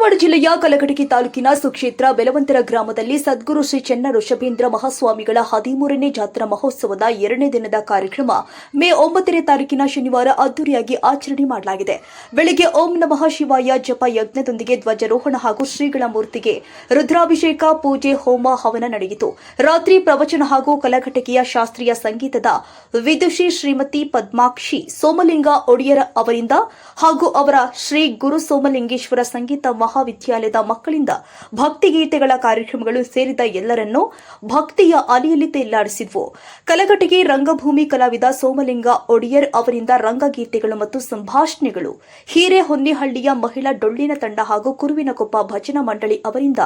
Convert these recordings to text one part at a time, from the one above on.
ಧಾರವಾಡ ಜಿಲ್ಲೆಯ ಕಲಘಟಗಿ ತಾಲೂಕಿನ ಸುಕ್ಷೇತ್ರ ಬೆಲವಂತರ ಗ್ರಾಮದಲ್ಲಿ ಸದ್ಗುರು ಶ್ರೀ ಚೆನ್ನ ಋಷಭೇಂದ್ರ ಮಹಾಸ್ವಾಮಿಗಳ 13ನೇ ಜಾತ್ರಾ ಮಹೋತ್ಸವದ 2ನೇ ದಿನದ ಕಾರ್ಯಕ್ರಮ ಮೇ 9ನೇ ತಾರೀಕಿನ ಶನಿವಾರ ಅದ್ದೂರಿಯಾಗಿ ಆಚರಣೆ ಮಾಡಲಾಗಿದೆ. ಬೆಳಗ್ಗೆ ಓಂ ನಮಃ ಶಿವಾಯ ಜಪ ಯಜ್ಞದೊಂದಿಗೆ ಧ್ವಜಾರೋಹಣ ಹಾಗೂ ಶ್ರೀಗಳ ಮೂರ್ತಿಗೆ ರುದ್ರಾಭಿಷೇಕ, ಪೂಜೆ, ಹೋಮ, ಹವನ ನಡೆಯಿತು. ರಾತ್ರಿ ಪ್ರವಚನ ಹಾಗೂ ಕಲಘಟಗಿಯ ಶಾಸ್ತ್ರೀಯ ಸಂಗೀತದ ವಿದುಷಿ ಶ್ರೀಮತಿ ಪದ್ಮಾಕ್ಷಿ ಸೋಮಲಿಂಗ ಒಡೆಯರ್ ಅವರಿಂದ ಹಾಗೂ ಅವರ ಶ್ರೀ ಗುರು ಸೋಮಲಿಂಗೇಶ್ವರ ಸಂಗೀತ ಮಹಾವಿದ್ಯಾಲಯದ ಮಕ್ಕಳಿಂದ ಭಕ್ತಿಗೀತೆಗಳ ಕಾರ್ಯಕ್ರಮಗಳು ಸೇರಿದ ಎಲ್ಲರನ್ನೂ ಭಕ್ತಿಯ ಅಲೆಯಲ್ಲಿ ತೇಲಾಡಿಸಿದ್ವು. ಕಲಘಟಗಿ ರಂಗಭೂಮಿ ಕಲಾವಿದ ಸೋಮಲಿಂಗ ಒಡೆಯರ್ ಅವರಿಂದ ರಂಗಗೀತೆಗಳು ಮತ್ತು ಸಂಭಾಷಣೆಗಳು, ಹಿರೇಹೊನ್ನಿಹಳ್ಳಿಯ ಮಹಿಳಾ ಡೊಳ್ಳಿನ ತಂಡ ಹಾಗೂ ಕುರುವಿನಕೊಪ್ಪ ಭಜನಾ ಮಂಡಳಿ ಅವರಿಂದ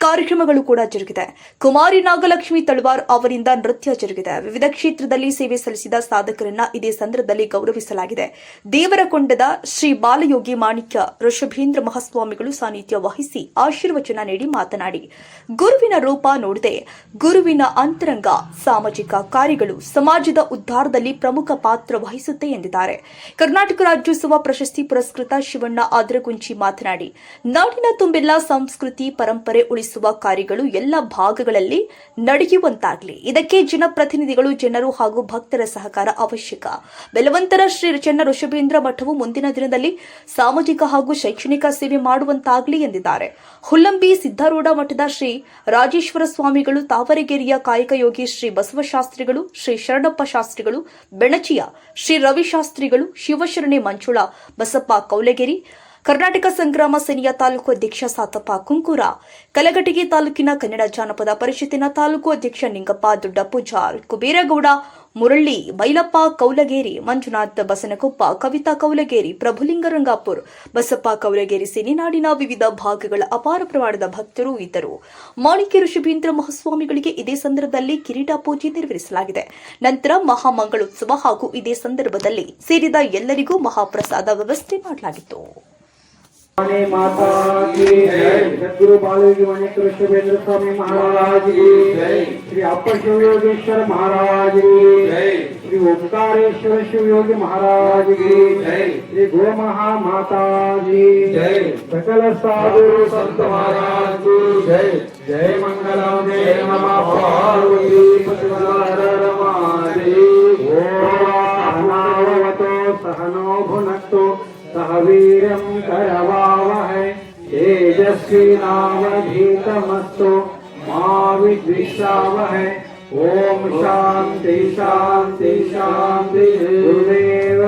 ಕಾರ್ಯಕ್ರಮಗಳು ಕೂಡ ಜರುಗಿದೆ. ಕುಮಾರಿ ನಾಗಲಕ್ಷ್ಮಿ ತಳವಾರ್ ಅವರಿಂದ ನೃತ್ಯ ಜರುಗಿದೆ. ವಿವಿಧ ಕ್ಷೇತ್ರದಲ್ಲಿ ಸೇವೆ ಸಲ್ಲಿಸಿದ ಸಾಧಕರನ್ನ ಇದೇ ಸಂದರ್ಭದಲ್ಲಿ ಗೌರವಿಸಲಾಗಿದೆ. ದೇವರಕೊಂಡದ ಶ್ರೀ ಬಾಲಯೋಗಿ ಮಾಣಿಕ್ಯ ಋಷಭೇಂದ್ರ ಮಹಾಸ್ವಾಮಿಗಳು ಸಾನ್ನಿಧ್ಯ ವಹಿಸಿ ಆಶೀರ್ವಚನ ನೀಡಿ ಮಾತನಾಡಿ, ಗುರುವಿನ ರೂಪ ನೋಡದೆ ಗುರುವಿನ ಅಂತರಂಗ ಸಾಮಾಜಿಕ ಕಾರ್ಯಗಳು ಸಮಾಜದ ಉದ್ಧಾರದಲ್ಲಿ ಪ್ರಮುಖ ಪಾತ್ರ ವಹಿಸುತ್ತೆ ಎಂದಿದ್ದಾರೆ. ಕರ್ನಾಟಕ ರಾಜ್ಯೋತ್ಸವ ಪ್ರಶಸ್ತಿ ಪುರಸ್ಕೃತ ಶಿವಣ್ಣ ಆದ್ರಗುಂಚಿ ಮಾತನಾಡಿ, ನಾಡಿನ ತುಂಬೆಲ್ಲ ಸಂಸ್ಕೃತಿ ಪರಂಪರೆ ಉಳಿಸುವ ಕಾರ್ಯಗಳು ಎಲ್ಲ ಭಾಗಗಳಲ್ಲಿ ನಡೆಯುವಂತಾಗಲಿ. ಇದಕ್ಕೆ ಜನಪ್ರತಿನಿಧಿಗಳು, ಜನರು ಹಾಗೂ ಭಕ್ತರ ಸಹಕಾರ ಅವಶ್ಯಕ. ಬೆಲವಂತರ ಶ್ರೀ ಚೆನ್ನ ಋಷಭೇಂದ್ರ ಮಠವು ಮುಂದಿನ ದಿನದಲ್ಲಿ ಸಾಮಾಜಿಕ ಹಾಗೂ ಶೈಕ್ಷಣಿಕ ಸೇವೆ ಮಾಡುವಂತಾಗಲಿ ಎಂದಿದ್ದಾರೆ. ಹುಲ್ಲಂಬಿ ಸಿದ್ದಾರೂಢ ಮಠದ ಶ್ರೀ ರಾಜೇಶ್ವರ ಸ್ವಾಮಿಗಳು, ತಾವರೆಗೆರೆಯ ಕಾಯಕಯೋಗಿ ಶ್ರೀ ಬಸವಶಾಸ್ತ್ರಿಗಳು, ಶ್ರೀ ಶರಣಪ್ಪ ಶಾಸ್ತ್ರಿಗಳು, ಬೆಣಚಿಯ ಶ್ರೀ ರವಿಶಾಸ್ತ್ರಿಗಳು, ಶಿವಶರಣೆ ಮಂಜುಳ ಬಸಪ್ಪ ಕೌಲಗೇರಿ, ಕರ್ನಾಟಕ ಸಂಗ್ರಾಮ ಸೇನೆಯ ತಾಲೂಕು ಅಧ್ಯಕ್ಷ ಸಾತಪ್ಪ ಕುಂಕೂರ, ಕಲಘಟಗಿ ತಾಲೂಕಿನ ಕನ್ನಡ ಜಾನಪದ ಪರಿಷತ್ತಿನ ತಾಲೂಕು ಅಧ್ಯಕ್ಷ ನಿಂಗಪ್ಪ ದೊಡ್ಡ ಪೂಜಾರ್, ಕುಬೇರಗೌಡ ಮುರಳ್ಳಿ, ಬೈಲಪ್ಪ ಕೌಲಗೇರಿ, ಮಂಜುನಾಥ್ ಬಸನಕೊಪ್ಪ, ಕವಿತಾ ಕೌಲಗೇರಿ, ಪ್ರಭುಲಿಂಗರಂಗಾಪುರ್, ಬಸಪ್ಪ ಕೌಲಗೇರಿ ಸೇರಿ ನಾಡಿನ ವಿವಿಧ ಭಾಗಗಳ ಅಪಾರ ಪ್ರಮಾಣದ ಭಕ್ತರು ಇದ್ದರು. ಮಾಣಿಕ್ಯ ಋಷಭೇಂದ್ರ ಮಹಾಸ್ವಾಮಿಗಳಿಗೆ ಇದೇ ಸಂದರ್ಭದಲ್ಲಿ ಕಿರೀಟ ಪೂಜೆ ನೆರವೇರಿಸಲಾಗಿದೆ. ನಂತರ ಮಹಾಮಂಗಳೋತ್ಸವ ಹಾಗೂ ಇದೇ ಸಂದರ್ಭದಲ್ಲಿ ಸೇರಿದ ಎಲ್ಲರಿಗೂ ಮಹಾಪ್ರಸಾದ ವ್ಯವಸ್ಥೆ ಮಾಡಲಾಗಿತ್ತು. माता की जय। सद्गुरु बालयोगी माणिक्य ऋषभेंद्र स्वामी महाराज की जय। श्री अप्पर शिवयोगेश्वर महाराज की जय। श्री ओंकारेश्वर शिवयोगी महाराज की जय। श्री गो महामाता की जय। सकल साधु संत महाराज की जय। जय मंगलम जय नमः पार्वती पते हर हर महादेव। ओम सहनो भुनक्तो सह वीर्यं करवावहै तेजस्वी नावधीतमस्तु मा विद्विषावहै। ओम शांति शांति शांति। गुरुदेव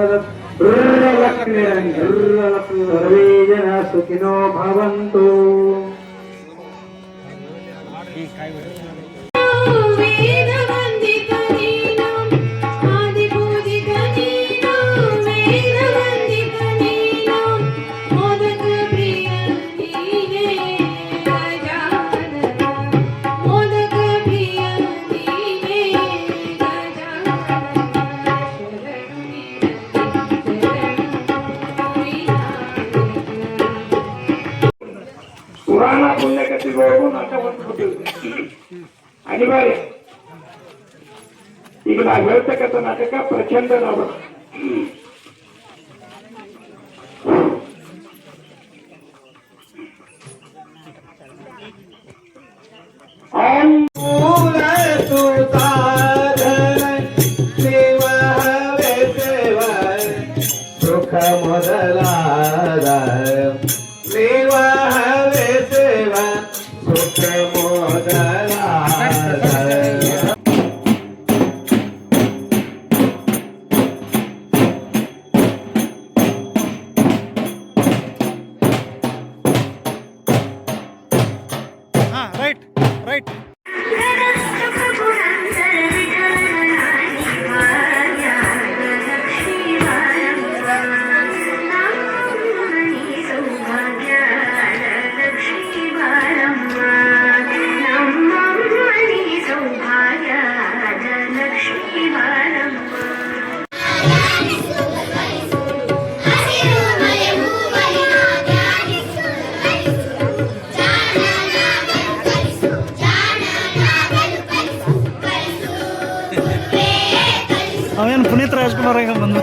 सर्वे जना सुखिनो भवन्तु। ಪುರಾಣ ಪುಣ್ಯಕಥೆಗಳಿಗೂ ನಾಟ ಹೊಂದ್ಬಿಟ್ಟಿವಿ ಅನಿವಾರ್ಯ. ಈಗ ನಾವು ಹೇಳ್ತಕ್ಕಂಥ ನಾಟಕ ಪ್ರಚಂಡ ನಾಟಕ. ಸುಖ ಮೊದಲಾದ ಸೇವ ಸುಖ ಮೊದಲಾದ. ರೈಟ್ ಅವೇನು ಪುನೀತ್ ರಾಜ್ಕುಮಾರ್ ಬಂದ